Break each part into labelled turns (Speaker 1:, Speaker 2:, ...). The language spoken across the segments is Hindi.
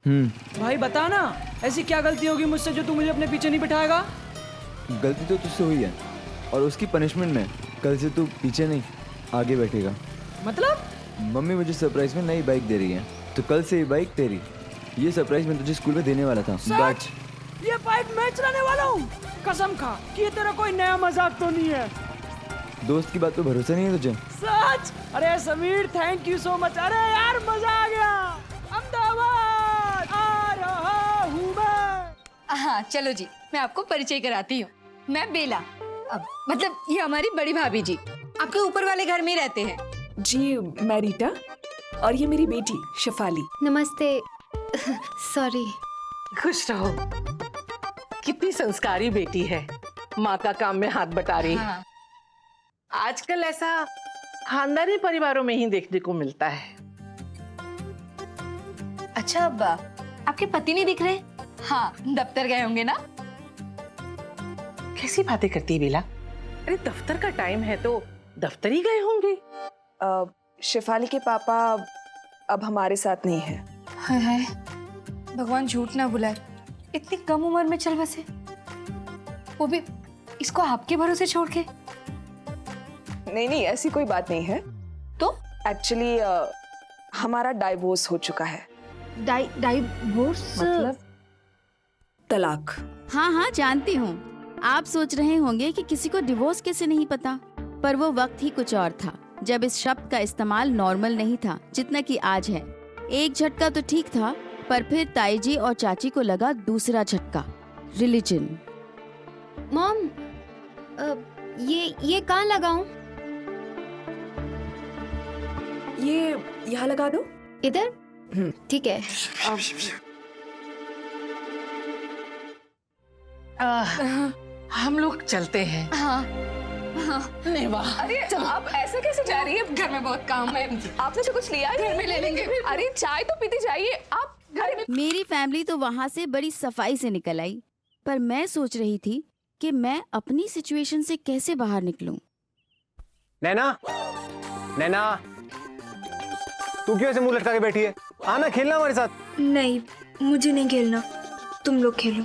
Speaker 1: भाई बता ना, ऐसी क्या गलती होगी मुझसे जो तू मुझे अपने पीछे नहीं बिठाएगा?
Speaker 2: गलती तो तुझसे हुई है और उसकी पनिशमेंट में कल से तू पीछे नहीं आगे बैठेगा।
Speaker 1: मतलब?
Speaker 2: मम्मी मुझे सरप्राइज में नई बाइक दे रही है, तो कल से ये बाइक तेरी। ये सरप्राइज मैं तुझे स्कूल में देने वाला था, बट
Speaker 1: ये बाइक मैं चलाने वाला हूँ? कसम खा कि ये तेरा कोई नया मजाक तो नहीं है।
Speaker 2: दोस्त की बात पे भरोसा नहीं है तुझे?
Speaker 1: सच? अरे Sameer, thank you so much. अरे यार मजा आ गया। अहमदाबाद आ रहा हूँ मैं।
Speaker 3: हाँ चलो जी, मैं आपको परिचय कराती हूँ। मैं बेला, मतलब ये हमारी बड़ी भाभी जी, आपके ऊपर वाले घर में ही रहते हैं।
Speaker 4: जी मैं रीटा, और ये मेरी बेटी शेफाली।
Speaker 5: नमस्ते। सॉरी।
Speaker 6: खुश रहो। कितनी संस्कारी बेटी है, माँ का काम में हाथ बटा रही है।
Speaker 3: हाँ।
Speaker 6: आजकल ऐसा खानदानी परिवारों में ही देखने को मिलता है।
Speaker 3: अच्छा अब आपके पति नहीं दिख रहे? हाँ, दफ्तर गए होंगे ना।
Speaker 6: कैसी बातें करती है बेला? अरे दफ्तर का टाइम है तो दफ्तर ही गए होंगे।
Speaker 4: शेफाली के पापा अब हमारे साथ नहीं है।
Speaker 3: हाय हाय, भगवान झूठ ना बुलाए, इतनी कम उम्र में चल बसे, वो भी इसको आपके भरोसे छोड़ के।
Speaker 4: नहीं ऐसी कोई बात नहीं है।
Speaker 3: तो
Speaker 4: एक्चुअली हमारा डाइवोर्स हो चुका है।
Speaker 5: डाइवोर्स
Speaker 6: मतलब?
Speaker 4: तलाक।
Speaker 7: हाँ जानती हूँ। आप सोच रहे होंगे कि किसी को डिवोर्स कैसे नहीं पता, पर वो वक्त ही कुछ और था जब इस शब्द का इस्तेमाल नॉर्मल नहीं था जितना कि आज है। एक झटका तो ठीक था, पर फिर ताई जी और चाची को लगा दूसरा झटका, रिलीजन।
Speaker 5: मॉम, ये कहाँ लगाऊं?
Speaker 4: ये यहाँ लगा दो।
Speaker 5: इधर? ठीक है।
Speaker 6: हम लोग चलते हैं।
Speaker 3: हाँ।
Speaker 6: नहीं वाह।
Speaker 8: अरे आप ऐसे कैसे जा रही है?
Speaker 3: घर में बहुत काम है।
Speaker 8: आपने जो कुछ लिया है
Speaker 3: घर में ले लेंगे।
Speaker 8: अरे चाय तो पीती जाइए आप घर में।
Speaker 7: मेरी फैमिली तो वहाँ से बड़ी सफाई से निकल आई, पर मैं सोच रही थी कि मैं अपनी सिचुएशन से कैसे बाहर निकलूं।
Speaker 9: नैना, नैना, तू क्यों ऐसे मुंह लटका के बैठी है? आना खेलना हमारे साथ।
Speaker 5: नहीं, मुझे नहीं खेलना, तुम लोग खेलो।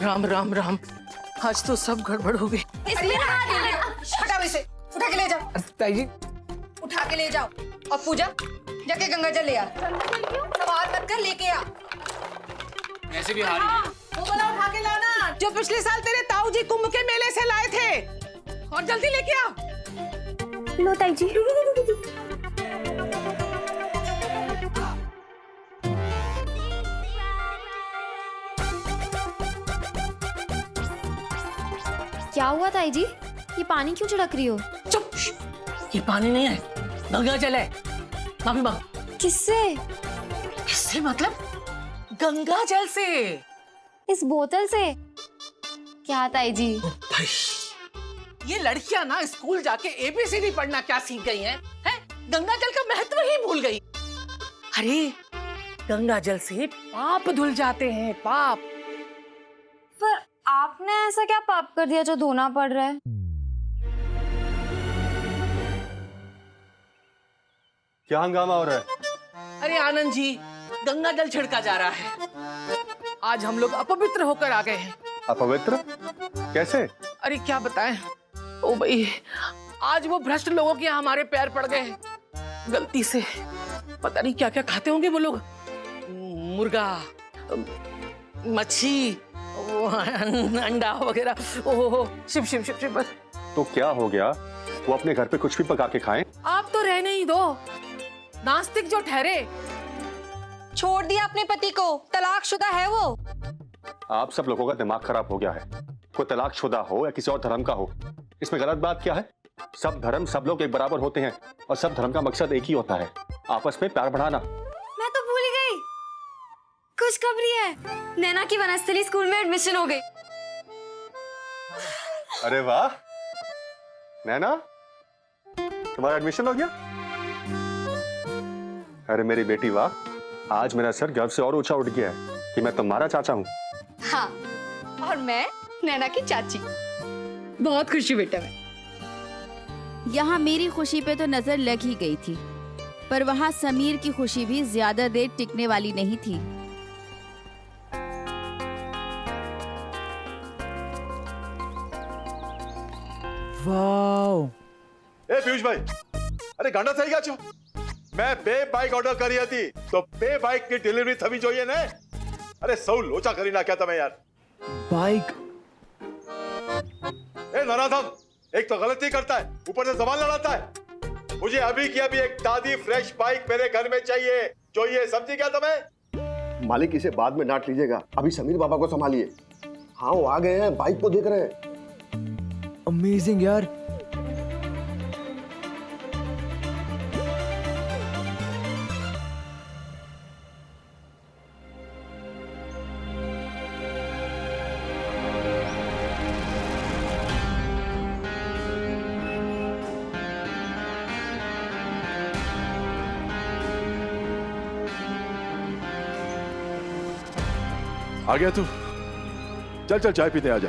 Speaker 6: राम राम राम, आज तो सब गड़बड़ हो गई।
Speaker 3: हटाओ इसे, उठा के ले जाओ।
Speaker 9: ताई जी,
Speaker 3: उठा के ले जाओ। और पूजा, जाके गंगा जल ले आ। सवाल मत कर, लेके आ।
Speaker 9: ऐसे भी हारी।
Speaker 6: वो वाला उठा के लाना जो पिछले साल तेरे ताऊ जी कुंभ के मेले से लाए थे, और जल्दी लेके आ।
Speaker 5: लो ताई जी। क्या हुआ ताई जी? ये पानी क्यों छिड़क रही हो?
Speaker 6: चुप, ये पानी नहीं है, गंगा जल है। माफी मांग।
Speaker 5: किससे?
Speaker 6: किससे मतलब? गंगा जल से।
Speaker 5: इस बोतल से? क्या ताई जी?
Speaker 6: भाई, ये लड़कियां ना स्कूल जाके एबीसीडी पढ़ना क्या सीख गई हैं? हैं? गंगा जल का महत्व ही भूल गई। अरे गंगा जल से पाप धुल जाते हैं, पाप।
Speaker 5: पर आपने ऐसा क्या पाप कर दिया जो धोना पड़ रहा है?
Speaker 9: क्या हंगामा हो रहा है?
Speaker 6: अरे आनंद जी, गंगा जल छिड़का जा रहा है। आज हम लोग अपवित्र होकर आ गए हैं।
Speaker 9: अपवित्र? कैसे?
Speaker 6: अरे क्या बताएं? ओ भाई, आज वो भ्रष्ट लोगों के यहाँ हमारे पैर पड़ गए हैं गलती से। पता नहीं क्या क्या खाते होंगे वो लोग, मुर्गा, मच्छी, अंडा वगैरह। ओहो, शिव शिव शिव शिव।
Speaker 9: तो क्या हो गया? वो अपने घर पे कुछ भी पका के खाएं।
Speaker 6: आप तो रहने ही दो, नास्तिक जो ठहरे।
Speaker 3: छोड़ दिया अपने पति को, तलाकशुदा है वो।
Speaker 9: आप सब लोगों का दिमाग खराब हो गया है। कोई तलाकशुदा हो या किसी और धर्म का हो, इसमें गलत बात क्या है? सब धर्म, सब लोग एक बराबर होते हैं और सब धर्म का मकसद एक ही होता है, आपस में प्यार बढ़ाना।
Speaker 5: मैं तो भूल ही गई, खुशखबरी है, नैना की वनस्थली स्कूल में एडमिशन हो गई।
Speaker 9: अरे वाह नैना, तुम्हारा एडमिशन हो गया? अरे मेरी बेटी वाह, आज मेरा सर गर्व से और ऊंचा उठ गया है कि मैं तुम्हारा चाचा हूँ।
Speaker 3: हाँ, और मैं नैना की चाची। बहुत खुशी बेटा में।
Speaker 7: यहाँ मेरी खुशी पे तो नजर लग ही गई थी, पर वहाँ समीर की खुशी भी ज्यादा देर टिकने वाली नहीं थी।
Speaker 1: વાવ
Speaker 10: એ પિયુષભાઈ, અરે ગાંડા થઈ ગયા છો? મેં 2 બાઇક ઓર્ડર કરી હતી તો 2 બાઇકની ડિલિવરી થવી જોઈએ ને. અરે સૌ લોચા કરી નાખ્યા તમે યાર.
Speaker 1: बाइक
Speaker 10: ए नराधम, एक तो गलती करता है, ऊपर से सवाल लड़ाता है. मुझे अभी की अभी एक ताजी फ्रेश बाइक मेरे घर में चाहिए. चाहिए, समझी क्या तुम्हें?
Speaker 9: मालिक इसे बाद में डांट लीजिएगा, अभी समीर बाबा को संभालिए. हाँ वो आ गए हैं, बाइक को देख रहे हैं.
Speaker 1: अमेजिंग यार.
Speaker 10: आ गया तू? चल चल चाय पीते आ जा.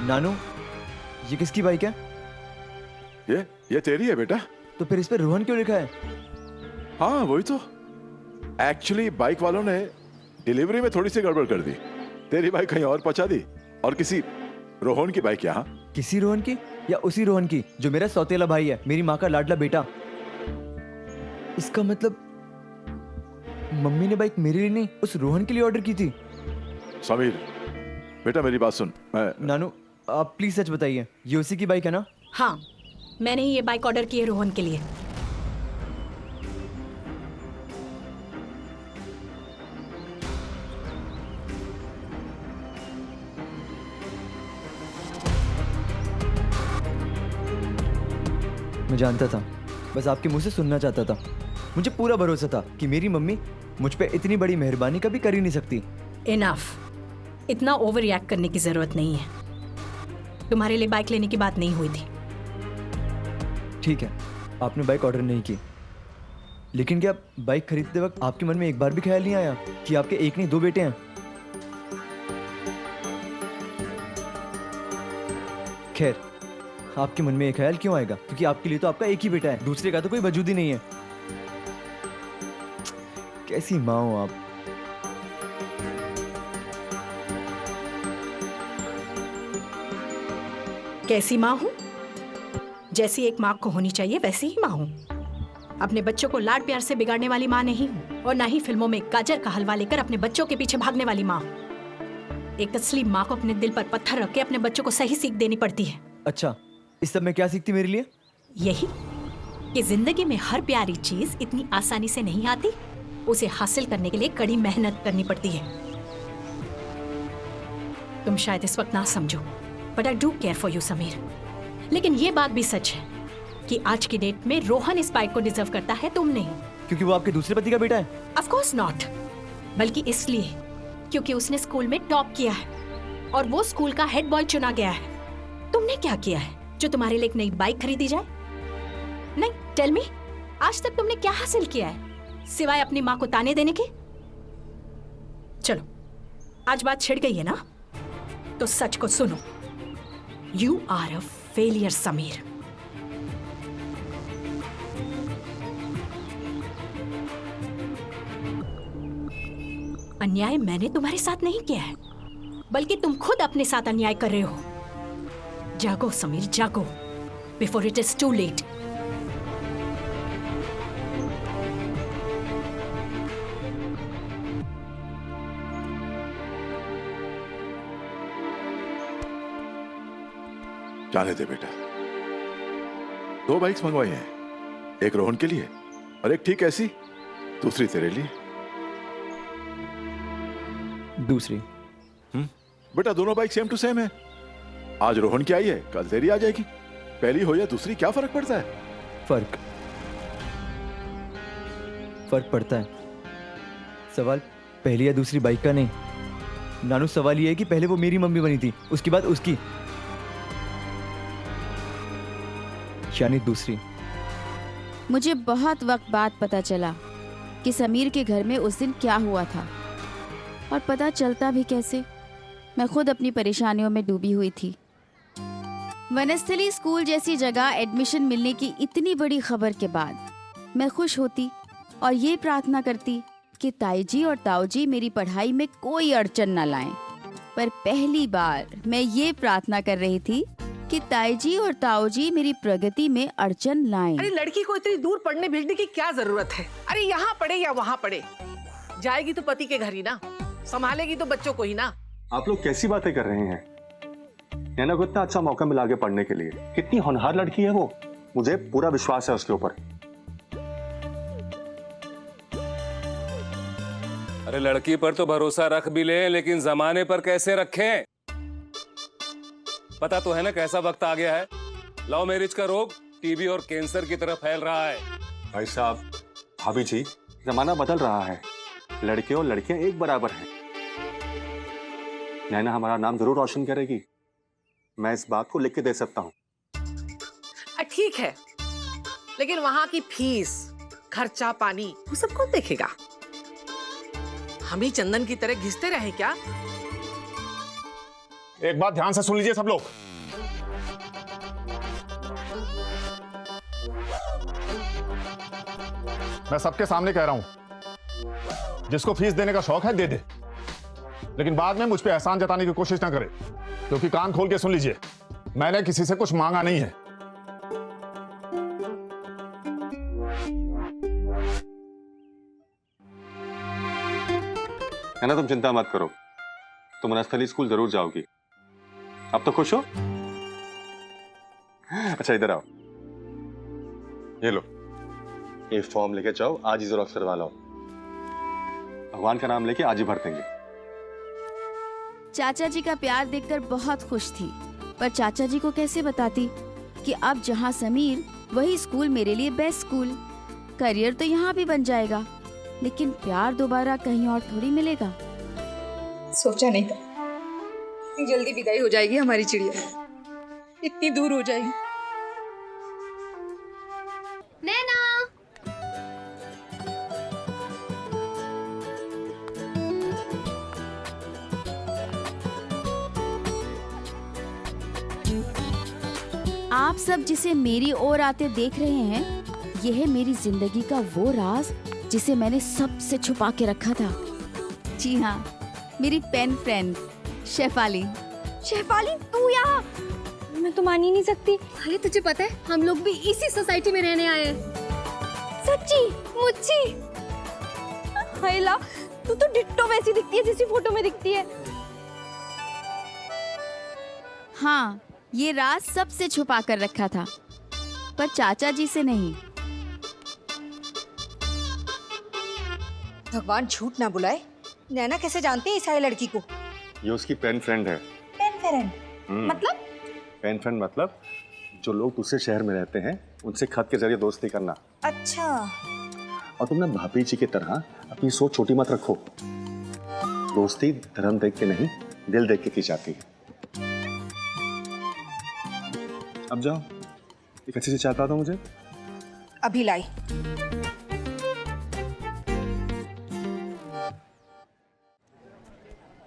Speaker 2: नानू, ये किसकी बाइक है?
Speaker 10: ये तेरी है बेटा.
Speaker 2: तो फिर इस पे रोहन क्यों लिखा है?
Speaker 10: हाँ वही तो. एक्चुअली बाइक वालों ने डिलीवरी में थोड़ी सी गड़बड़ कर दी. तेरी बाइक कहीं और पहुंचा दी और किसी रोहन की बाइक यहाँ.
Speaker 2: किसी रोहन की या उसी रोहन की जो मेरा सौतेला भाई है, मेरी माँ का लाडला बेटा? इसका मतलब मम्मी ने बाइक मेरे लिए नहीं, उस रोहन के लिए ऑर्डर की थी.
Speaker 10: समीर बेटा मेरी बात सुन.
Speaker 2: नानू आप प्लीज सच बताइए, ये उसी की बाइक है ना?
Speaker 6: हाँ, मैंने ही ये बाइक ऑर्डर की है रोहन के लिए.
Speaker 2: मैं जानता था, बस आपके मुंह से सुनना चाहता था. मुझे पूरा भरोसा था कि मेरी मम्मी मुझ पे इतनी बड़ी मेहरबानी कभी कर ही नहीं सकती.
Speaker 6: इनफ. इतना ओवर रिएक्ट करने की जरूरत नहीं है. तुम्हारे लिए बाइक लेने की बात नहीं हुई थी.
Speaker 2: ठीक है, आपने बाइक ऑर्डर नहीं की, लेकिन क्या बाइक खरीदते वक्त आपके मन में एक बार भी ख्याल नहीं आया कि आपके एक नहीं 2 बेटे हैं? खैर, आपके मन में ये ख्याल क्यों आएगा? क्योंकि आपके लिए तो आपका एक ही बेटा है, दूसरे का तो कोई वजूद ही नहीं है. कैसी माँ हो आप.
Speaker 6: कैसी माँ हूँ? जैसी एक माँ को होनी चाहिए वैसी ही माँ हूँ. अपने बच्चों को लाड प्यार से बिगाड़ने वाली माँ नहीं हूँ, और ना ही फिल्मों में गाजर का हलवा लेकर अपने बच्चों के पीछे भागने वाली माँ हूँ. एक असली माँ को अपने दिल पर पत्थर रख के अपने बच्चों को सही सीख देनी पड़ती है.
Speaker 2: अच्छा, इस सब में क्या सीखती मेरे लिए?
Speaker 6: यही कि जिंदगी में हर प्यारी चीज इतनी आसानी से नहीं आती. उसे हासिल करने के लिए कड़ी मेहनत करनी पड़ती है. तुम शायद इस वक्त ना समझो, but I do care for you Sameer. लेकिन ये बात भी सच है कि आज की डेट में रोहन इस बाइक को डिजर्व करता है, तुम नहीं.
Speaker 2: क्योंकि वो आपके दूसरे पति का बेटा है?
Speaker 6: Of course not. बल्कि इसलिए क्योंकि उसने स्कूल में टॉप किया है और वो स्कूल का हेड बॉय चुना गया है. तुमने क्या किया है जो तुम्हारे लिए एक नई बाइक खरीदी जाए? नहीं, टेल मी, आज तक तुमने क्या हासिल किया है सिवाय अपनी माँ को ताने देने के? चलो, आज बात छिड़ गई है ना, तो सच को सुनो. You are a failure Sameer. अन्याय मैंने तुम्हारे साथ नहीं किया है, बल्कि तुम खुद अपने साथ अन्याय कर रहे हो. जागो समीर, जागो, before it is too late.
Speaker 10: जाने दे बेटा. 2 बाइक्स मंगवाई हैं, एक रोहन के लिए और एक ठीक ऐसी दूसरी तेरे लिए.
Speaker 2: दूसरी?
Speaker 10: बेटा दोनों बाइक सेम टू सेम है. आज रोहन की आई है, कल तेरी आ जाएगी. पहली हो या दूसरी, क्या फर्क पड़ता है?
Speaker 2: फर्क पड़ता है. सवाल पहली या दूसरी बाइक का नहीं नानू, सवाल ये है कि पहले वो मेरी मम्मी बनी थी, उसके बाद उसकी, यानी दूसरी.
Speaker 7: मुझे बहुत वक्त बाद पता चला कि समीर के घर में उस दिन क्या हुआ था. और पता चलता भी कैसे। मैं खुद अपनी परेशानियों में डूबी हुई थी। वनस्थली स्कूल जैसी जगह एडमिशन मिलने की इतनी बड़ी खबर के बाद मैं खुश होती और ये प्रार्थना करती कि ताईजी और ताऊजी मेरी पढ़ाई में कोई अड़चन न लाएं। पर पहली बार मैं ये प्रार्थना कर रही थी कि ताईजी और ताऊजी मेरी प्रगति में अड़चन लाएं।
Speaker 6: अरे लड़की को इतनी दूर पढ़ने भेजने की क्या जरूरत है? अरे यहाँ पढ़े या वहाँ पढ़े, जाएगी तो पति के घर ही ना, संभालेगी तो बच्चों को ही ना।
Speaker 9: आप लोग कैसी बातें कर रहे हैं? नैना को इतना अच्छा मौका मिला आगे पढ़ने के लिए। कितनी होनहार लड़की है वो, मुझे पूरा विश्वास है उसके ऊपर।
Speaker 11: अरे लड़की पर तो भरोसा रख भी ले, लेकिन जमाने पर कैसे रखें? पता तो है ना कैसा वक्त आ गया है। लव मैरिज का रोग टीबी और कैंसर की तरफ फैल रहा है।
Speaker 9: भाई साहब, भाभी जी, जमाना बदल रहा है। लड़के और लड़कियां एक बराबर हैं। नैना हमारा नाम जरूर रोशन करेगी, मैं इस बात को लिख के दे सकता हूँ।
Speaker 6: ठीक है, लेकिन वहां की फीस, खर्चा पानी वो सब कौन देखेगा? हम ही चंदन की तरह घिसते रहे क्या?
Speaker 12: एक बात ध्यान से सुन लीजिए सब लोग। मैं सबके सामने कह रहा हूं, जिसको फीस देने का शौक है दे दे, लेकिन बाद में मुझ पे एहसान जताने की कोशिश ना करे, क्योंकि कान खोल के सुन लीजिए, मैंने किसी से कुछ मांगा नहीं है।
Speaker 9: है ना, तुम चिंता मत करो, तुम वनस्थली स्कूल जरूर जाओगी। अब तो खुश हो? अच्छा इधर आओ, ये लो, ये फॉर्म लेके जाओ, आज ही जेरॉक्स करवा लो। भगवान का नाम लेके आज ही भर देंगे।
Speaker 7: चाचा जी का प्यार देखकर बहुत खुश थी, पर चाचा जी को कैसे बताती कि अब जहाँ समीर वही स्कूल मेरे लिए बेस्ट स्कूल। करियर तो यहाँ भी बन जाएगा, लेकिन प्यार दोबारा कहीं और थोड़ी मिलेगा।
Speaker 3: सोचा नहीं था इतनी जल्दी विदाई हो जाएगी हमारी चिड़िया, इतनी दूर हो जाएगी।
Speaker 5: नैना,
Speaker 7: आप सब जिसे मेरी ओर आते देख रहे हैं, यह है मेरी जिंदगी का वो राज जिसे मैंने सबसे छुपा के रखा था। जी हाँ, मेरी पेन फ्रेंड शेफाली।
Speaker 5: शेफाली तू यहाँ? मैं तो मान ही नहीं सकती। अरे तुझे पता है हम लोग भी इसी सोसाइटी में रहने आए हैं। सच्ची मुच्ची? हैला, तू तो डिट्टो वैसी दिखती है जैसी फोटो में दिखती है।
Speaker 7: हाँ, ये राज सबसे छुपा कर रखा था, पर चाचा जी से नहीं।
Speaker 3: भगवान झूठ ना बुलाए, नैना कैसे जानती है इस सारी लड़की को?
Speaker 9: ये उसकी पेन फ्रेंड है।
Speaker 3: पेन फ्रेंड मतलब?
Speaker 9: पेन फ्रेंड मतलब जो लोग दूसरे शहर में रहते हैं उनसे खत के जरिए दोस्ती करना।
Speaker 3: अच्छा।
Speaker 9: और तुम ना भाभी जी की तरह अपनी सोच छोटी मत रखो। दोस्ती धर्म देख के नहीं, दिल देख के की जाती है। अब जाओ, एक अच्छी सी चाय पिला दो मुझे।
Speaker 3: अभी लाई।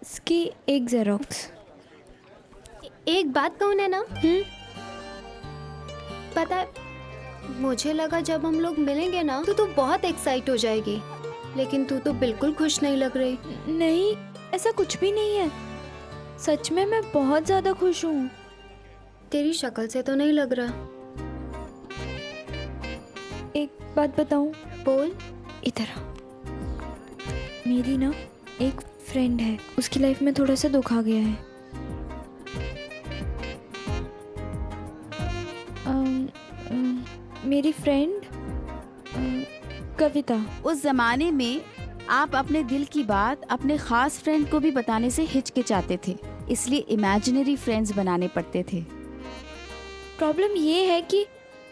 Speaker 5: इसकी एक जेरोक्स। एक बात कहूँ ना, पता है मुझे लगा जब हम लोग मिलेंगे ना तो तू बहुत एक्साइट हो जाएगी, लेकिन तू तो बिल्कुल खुश नहीं लग रही।
Speaker 13: नहीं, ऐसा कुछ भी नहीं है, सच में मैं बहुत ज्यादा खुश हूँ।
Speaker 5: तेरी शक्ल से तो नहीं लग रहा।
Speaker 13: एक बात बताऊं?
Speaker 5: बोल।
Speaker 13: इधर आ। मेरी ना एक फ्रेंड है, उसकी लाइफ में थोड़ा सा दुख आ गया है। मेरी फ्रेंड कविता।
Speaker 7: उस जमाने में आप अपने दिल की बात अपने खास फ्रेंड को भी बताने से हिचकिचाते थे, इसलिए इमेजिनरी फ्रेंड्स बनाने पड़ते थे।
Speaker 13: प्रॉब्लम ये है कि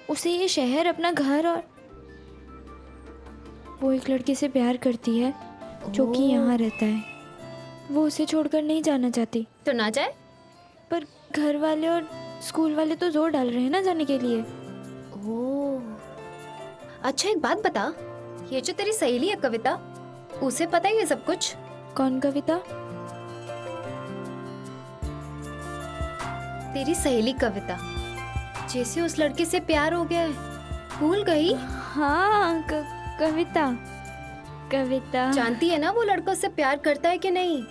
Speaker 13: उसे ये शहर अपना घर, और वो एक लड़के से प्यार करती है जो कि यहाँ रहता है। वो उसे छोड़कर नहीं जाना चाहती।
Speaker 5: तो ना जाए?
Speaker 13: पर घर वाले और स्कूल वाले तो जोर डाल रहे हैं ना जाने के लिए।
Speaker 5: ओह, अच्छा एक बात बता, ये जो तेरी सहेली है कविता, उसे पता है ये सब कुछ?
Speaker 13: कौन कविता?
Speaker 5: तेरी सहेली कविता, जैसे उस लड़के से प्यार हो गया है, भूल गई?
Speaker 13: हाँ, कविता। कविता
Speaker 5: जानती है ना वो लड़का उससे प्यार करता है कि नहीं?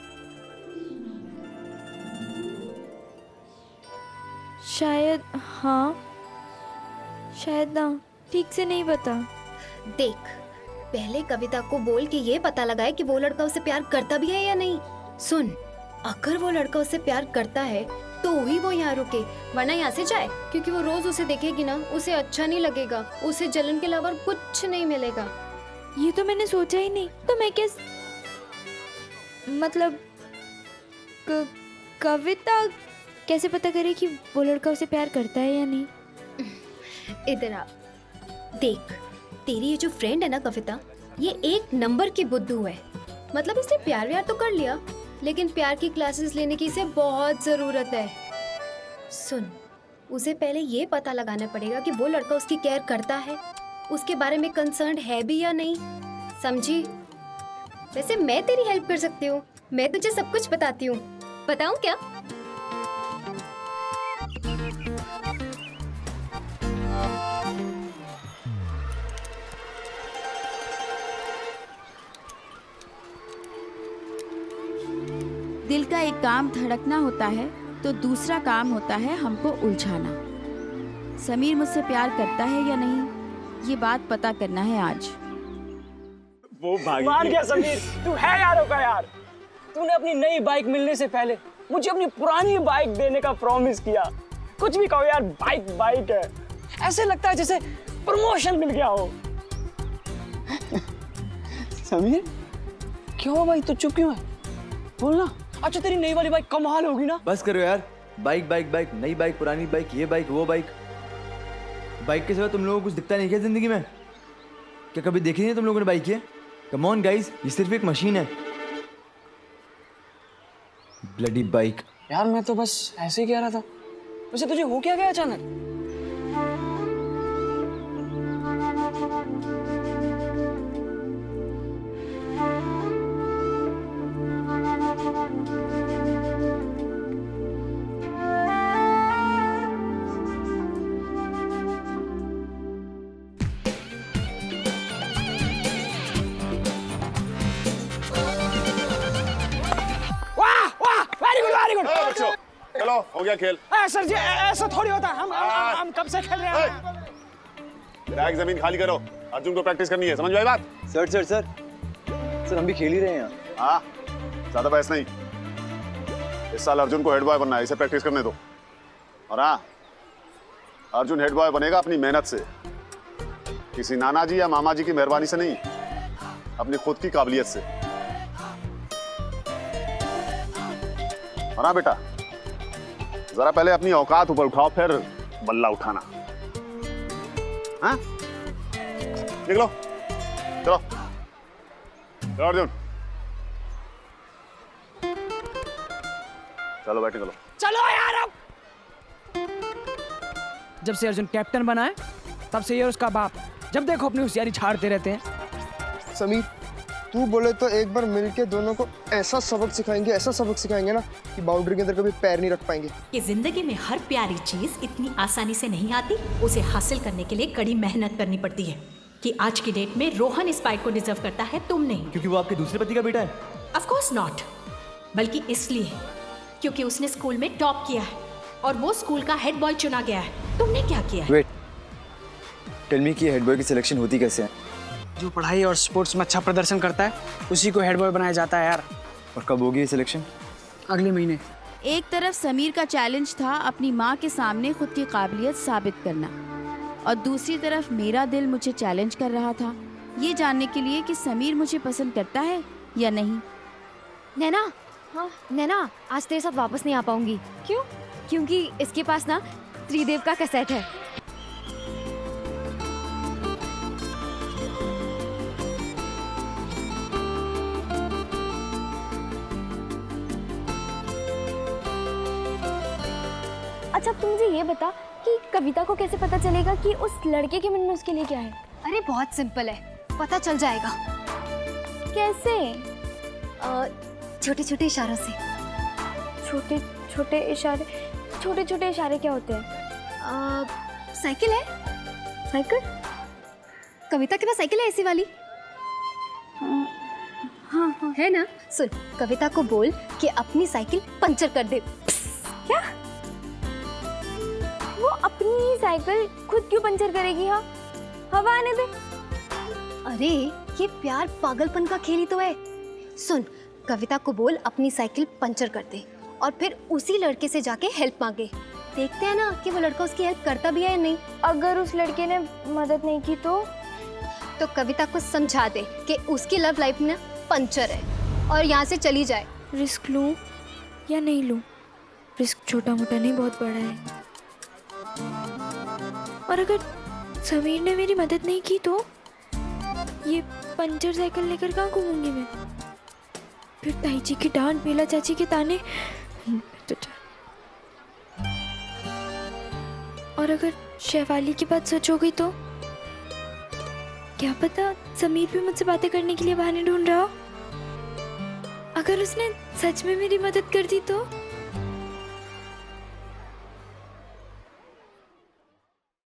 Speaker 13: शायद हाँ, शायद ना, ठीक से नहीं पता।
Speaker 5: देख, पहले कविता को बोल के ये पता लगाए कि वो लड़का उसे प्यार करता भी है या नहीं। सुन, अगर वो लड़का उसे प्यार करता है तो ही वो यहाँ रुके, वरना यहाँ से जाए, क्योंकि वो रोज उसे देखेगी ना, उसे अच्छा नहीं लगेगा, उसे जलन के अलावा कुछ नहीं मिलेगा।
Speaker 13: ये तो मैंने सोचा ही नहीं, तो मैं कैसे, मतलब कविता कैसे पता करे कि वो लड़का उसे प्यार करता है या नहीं?
Speaker 5: इधर आ, देख, तेरी ये जो फ्रेंड है ना कविता, ये एक नंबर की बुद्धू है। मतलब इसने प्यार व्यार तो कर लिया, लेकिन प्यार की क्लासेस लेने की इसे बहुत जरूरत है। सुन, उसे पहले ये पता लगाना पड़ेगा कि वो लड़का उसकी केयर करता है, उसके बारे में कंसर्न है भी या नहीं, समझी? वैसे मैं तेरी हेल्प कर सकती हूँ, मैं तुझे सब कुछ बताती हूँ। बताऊँ क्या?
Speaker 7: दिल का एक काम धड़कना होता है तो दूसरा काम होता है हमको उलझाना। समीर मुझसे प्यार करता है या नहीं, ये बात पता करना है आज।
Speaker 1: वो मान गया समीर, तू है यारों का यार। तूने अपनी नई बाइक मिलने से पहले मुझे अपनी पुरानी बाइक देने का प्रॉमिस किया। कुछ भी कहो यार, बाइक बाइक है, ऐसे लगता है जैसे प्रमोशन मिल गया हो। समीर क्यों भाई, तू चुप क्यों है? बोलना। अच्छा तेरी नई वाली बाइक कमाल होगी ना।
Speaker 2: बस करो यार, बाइक बाइक बाइक, नई बाइक, पुरानी बाइक, ये बाइक, वो बाइक। बाइक के सिवा तुम लोगों को कुछ दिखता नहीं क्या जिंदगी में? क्या कभी देखी नहीं तुम लोगों ने बाइक? ये कम ऑन गाइस, ये सिर्फ एक मशीन है। Bloody bike.
Speaker 1: यार मैं तो बस ऐसे ही कह रहा था। वैसे तुझे हो क्या गया अचानक?
Speaker 12: चलो हो गया खेल।
Speaker 1: सर जी ऐसा थोड़ी होता है, हम कब से खेल रहे हैं।
Speaker 12: बैग जमीन खाली करो, अर्जुन को प्रैक्टिस करनी है, समझ में आई बात?
Speaker 2: सर सर सर सर हम भी खेल ही रहे हैं।
Speaker 12: हाँ, ज्यादा बहस नहीं। इस साल अर्जुन को हेड बॉय बनना है, इसे प्रैक्टिस करने दो। और हाँ, अर्जुन हेड बॉय बनेगा अपनी मेहनत से, किसी नाना जी या मामा जी की मेहरबानी से नहीं, अपनी खुद की काबिलियत से। और हाँ बेटा, जरा पहले अपनी औकात ऊपर उठाओ, फिर बल्ला उठाना। हाँ? निकलो, चलो चलो अर्जुन, चलो बैठ निकलो।
Speaker 1: चलो यार अब। जब से अर्जुन कैप्टन बना है तब से ये और उसका बाप जब देखो अपनी होशियारी छाड़ते रहते हैं।
Speaker 14: समीर, तू बोले तो एक बार मिलके दोनों को ऐसा सबक सिखाएंगे ना कि बाउंड्री के अंदर कभी पैर नहीं रख पाएंगे।
Speaker 15: कि जिंदगी में हर प्यारी चीज इतनी आसानी से नहीं आती, उसे हासिल करने के लिए कड़ी मेहनत करनी पड़ती है। कि आज की डेट में रोहन इस बाइक को डिजर्व करता है, तुम नहीं।
Speaker 2: क्योंकि वो आपके दूसरे पति का बेटा है?
Speaker 15: ऑफ कोर्स नॉट, बल्कि इसलिए क्योंकि उसने स्कूल में टॉप किया है और वो स्कूल का हेड बॉय चुना गया है। तुमने क्या किया है?
Speaker 2: वेट, टेल मी कि हेड बॉय की सिलेक्शन होती कैसे है?
Speaker 1: जो पढ़ाई और स्पोर्ट्स में अच्छा प्रदर्शन करता है उसी को हेड बॉय बनाया जाता है यार।
Speaker 2: और कब होगी ये सिलेक्शन?
Speaker 1: अगले महीने।
Speaker 7: एक तरफ समीर का चैलेंज था अपनी माँ के सामने खुद की काबिलियत साबित करना, और दूसरी तरफ मेरा दिल मुझे चैलेंज कर रहा था ये जानने के लिए कि समीर मुझे पसंद करता है या नहीं।
Speaker 5: नैना, हाँ नैना, आज तेरे साथ वापस नहीं आ पाऊंगी। क्यों? क्योंकि इसके पास ना त्रिदेव का कैसेट है।
Speaker 13: अच्छा तुम मुझे ये बता कि कविता को कैसे पता चलेगा कि उस लड़के के मन में उसके लिए क्या है?
Speaker 5: अरे बहुत सिंपल है, पता चल जाएगा।
Speaker 13: कैसे?
Speaker 5: छोटे छोटे इशारों से।
Speaker 13: छोटे छोटे इशारे क्या होते हैं?
Speaker 5: साइकिल है।
Speaker 13: साइकिल?
Speaker 5: कविता के पास साइकिल है ऐसी वाली?
Speaker 13: हाँ
Speaker 5: है ना? सुन, कविता को बोल कि अपनी साइकिल पंचर कर दे।
Speaker 13: क्या? वो अपनी साइकिल खुद क्यों पंचर करेगी? हाँ, हवा आने दे।
Speaker 5: अरे ये प्यार पागलपन का खेल ही तो है। सुन, कविता को बोल अपनी साइकिल पंचर कर दे और फिर उसी लड़के से जाके हेल्प मांगे। देखते हैं ना कि वो लड़का उसकी हेल्प करता भी है या नहीं।
Speaker 13: अगर उस लड़के ने मदद नहीं की तो
Speaker 5: कविता को समझा दे कि उसकी लव लाइफ में पंचर है और यहाँ से चली जाए।
Speaker 13: रिस्क लूं या नहीं लूं? रिस्क छोटा मोटा नहीं, बहुत बड़ा है। और अगर समीर ने मेरी मदद नहीं की तो ये पंचर साइकिल लेकर कहाँ घूमूंगी मैं? फिर ताई जी की डांट, बेला चाची के ताने। तो और अगर शेफाली की बात सच हो गई तो क्या पता समीर भी मुझसे बातें करने के लिए बहाने ढूंढ रहा हो। अगर उसने सच में मेरी मदद कर दी तो